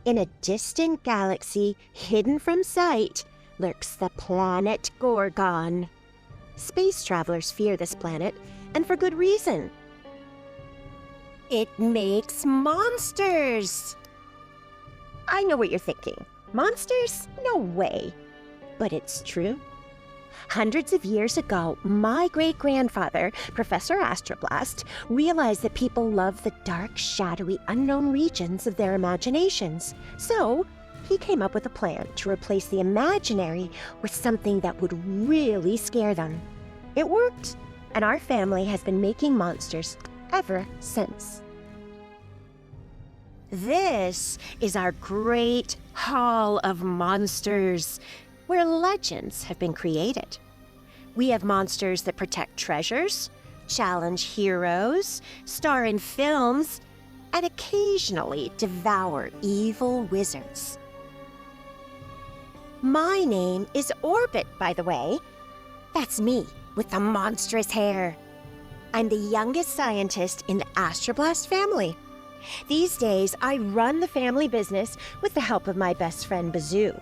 In a distant galaxy, hidden from sight, lurks the planet Gorgon. Space travelers fear this planet, and for good reason. It makes monsters! I know what you're thinking. Monsters? No way. But it's true. Hundreds of years ago, my great-grandfather, Professor Astroblast, realized that people love the dark, shadowy, unknown regions of their imaginations. So, he came up with a plan to replace the imaginary with something that would really scare them. It worked, and our family has been making monsters ever since. This is our great Hall of Monsters, where legends have been created. We have monsters that protect treasures, challenge heroes, star in films, and occasionally devour evil wizards. My name is Orbit, by the way. That's me, with the monstrous hair. I'm the youngest scientist in the Astroblast family. These days, I run the family business with the help of my best friend, Bazoo.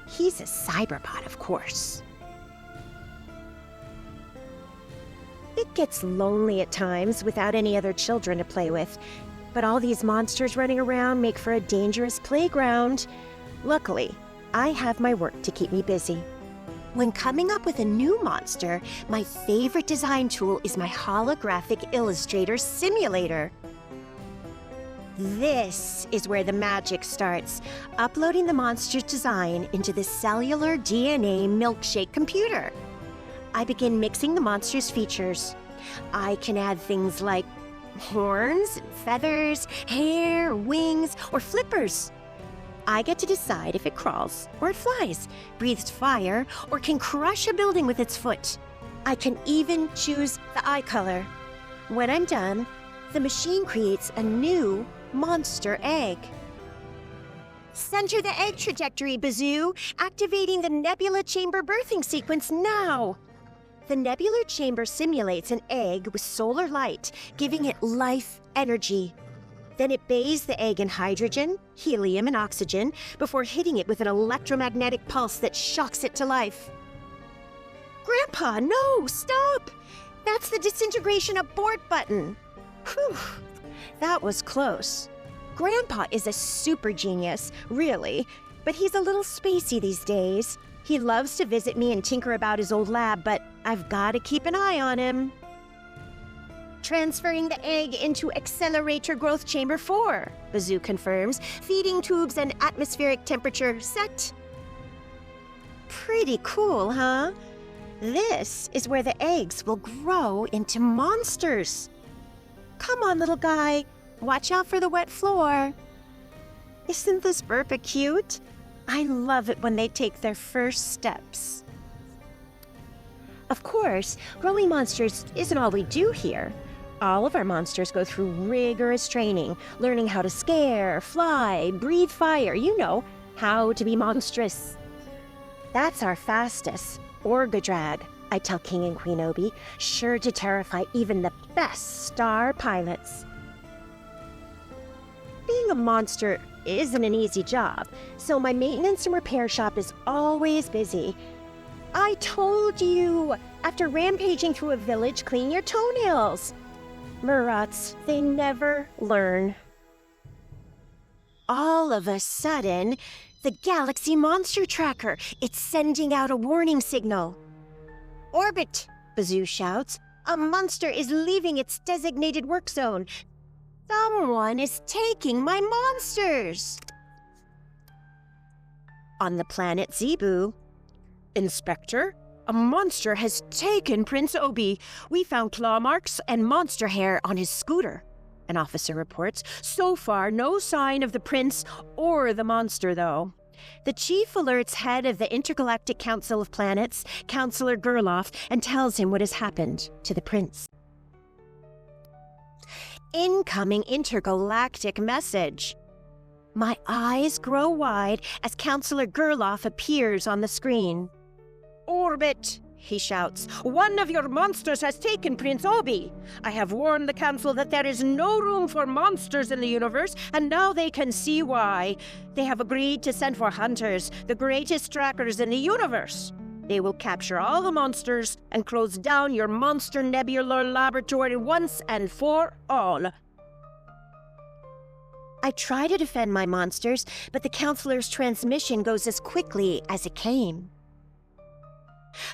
He's a cyberbot, of course. It gets lonely at times without any other children to play with, but all these monsters running around make for a dangerous playground. Luckily, I have my work to keep me busy. When coming up with a new monster, my favorite design tool is my holographic Illustrator simulator. This is where the magic starts, uploading the monster's design into the cellular DNA milkshake computer. I begin mixing the monster's features. I can add things like horns, feathers, hair, wings, or flippers. I get to decide if it crawls or it flies, breathes fire, or can crush a building with its foot. I can even choose the eye color. When I'm done, the machine creates a new monster egg. Center the egg trajectory, Bazoo, activating the Nebula chamber birthing sequence now. The Nebula chamber simulates an egg with solar light, giving it life energy. Then it bathes the egg in hydrogen, helium, and oxygen before hitting it with an electromagnetic pulse that shocks it to life. Grandpa, no, stop! That's the disintegration abort button. Whew. That was close. Grandpa is a super genius, really, but he's a little spacey these days. He loves to visit me and tinker about his old lab, but I've got to keep an eye on him. Transferring the egg into Accelerator Growth Chamber 4, Bazoo confirms, feeding tubes and atmospheric temperature set. Pretty cool, huh? This is where the eggs will grow into monsters. Come on, little guy. Watch out for the wet floor. Isn't this Burpa cute? I love it when they take their first steps. Of course, growing monsters isn't all we do here. All of our monsters go through rigorous training, learning how to scare, fly, breathe fire, you know, how to be monstrous. That's our fastest, Orgadrag, I tell King and Queen Obi, sure to terrify even the best star pilots. Being a monster isn't an easy job, so my maintenance and repair shop is always busy. I told you! After rampaging through a village, clean your toenails! Murats, they never learn. All of a sudden, the Galaxy Monster Tracker, it's sending out a warning signal. Orbit, Bazoo shouts. A monster is leaving its designated work zone. Someone is taking my monsters. On the planet Zebu. Inspector, a monster has taken Prince Obi. We found claw marks and monster hair on his scooter, an officer reports. So far, no sign of the prince or the monster, though. The chief alerts head of the Intergalactic Council of Planets, Counselor Gerloff, and tells him what has happened to the prince. Incoming intergalactic message. My eyes grow wide as Counselor Gerloff appears on the screen. Orbit, he shouts. "One of your monsters has taken Prince Obi. I have warned the council that there is no room for monsters in the universe, and now they can see why. They have agreed to send for hunters, the greatest trackers in the universe. They will capture all the monsters and close down your monster Nebula laboratory once and for all." I try to defend my monsters, but the counselor's transmission goes as quickly as it came.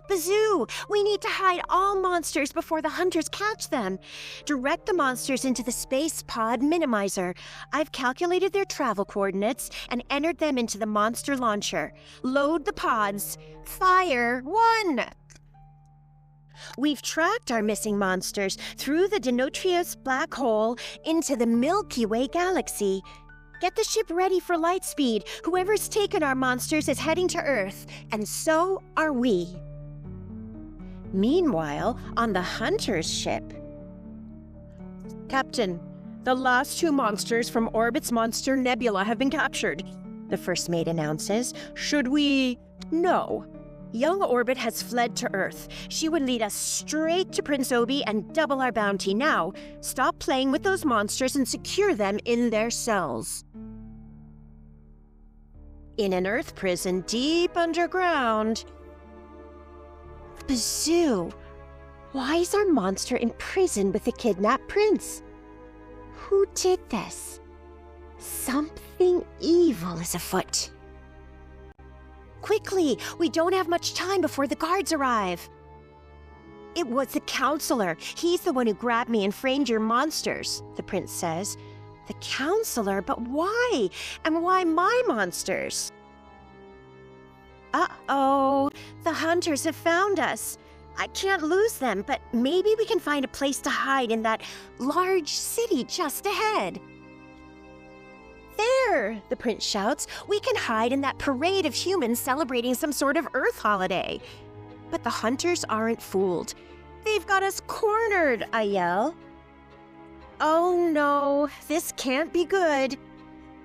"Bazoo, we need to hide all monsters before the hunters catch them. Direct the monsters into the space pod minimizer. I've calculated their travel coordinates and entered them into the monster launcher. Load the pods. Fire 1. We've tracked our missing monsters through the Denotrios black hole into the Milky Way galaxy. Get the ship ready for light speed. Whoever's taken our monsters is heading to Earth, and so are we." Meanwhile, on the hunter's ship... "Captain, the last 2 monsters from Orbit's monster Nebula have been captured," the first mate announces. "Should we..." "No. Young Orbit has fled to Earth. She would lead us straight to Prince Obi and double our bounty. Now, stop playing with those monsters and secure them in their cells." In an Earth prison deep underground... "Bazoo, why is our monster imprisoned with the kidnapped prince? Who did this? Something evil is afoot. Quickly, we don't have much time before the guards arrive." "It was the counselor. He's the one who grabbed me and framed your monsters," the prince says. "The counselor? But why? And why my monsters?" "Uh-oh, the hunters have found us. I can't lose them, but maybe we can find a place to hide in that large city just ahead." "There," the prince shouts. "We can hide in that parade of humans celebrating some sort of Earth holiday." But the hunters aren't fooled. "They've got us cornered," I yell. Oh no, this can't be good.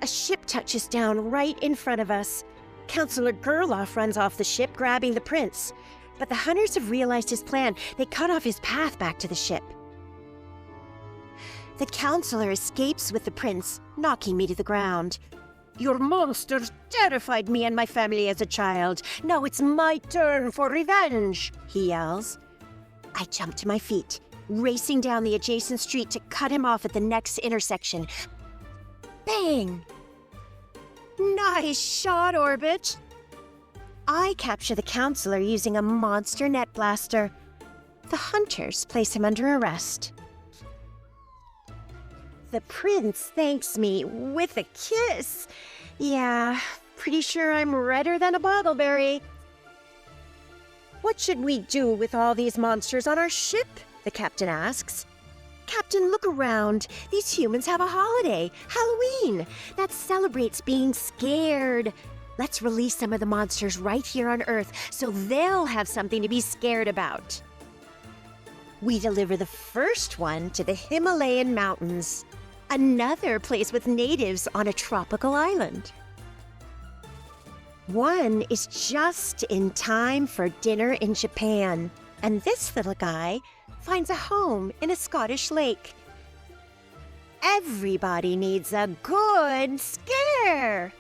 A ship touches down right in front of us. Counselor Gerloff runs off the ship, grabbing the prince. But the hunters have realized his plan. They cut off his path back to the ship. The counselor escapes with the prince, knocking me to the ground. "Your monsters terrified me and my family as a child. Now it's my turn for revenge," he yells. I jump to my feet, racing down the adjacent street to cut him off at the next intersection. Bang! Nice shot, Orbit. I capture the counselor using a monster net blaster. The hunters place him under arrest. The prince thanks me with a kiss. Yeah, pretty sure I'm redder than a bottleberry. What should we do with all these monsters on our ship? The captain asks. Captain, look around. These humans have a holiday, Halloween, that celebrates being scared. Let's release some of the monsters right here on Earth so they'll have something to be scared about. We deliver the first one to the Himalayan mountains, another place with natives on a tropical island. One is just in time for dinner in Japan, and this little guy finds a home in a Scottish lake. Everybody needs a good scare.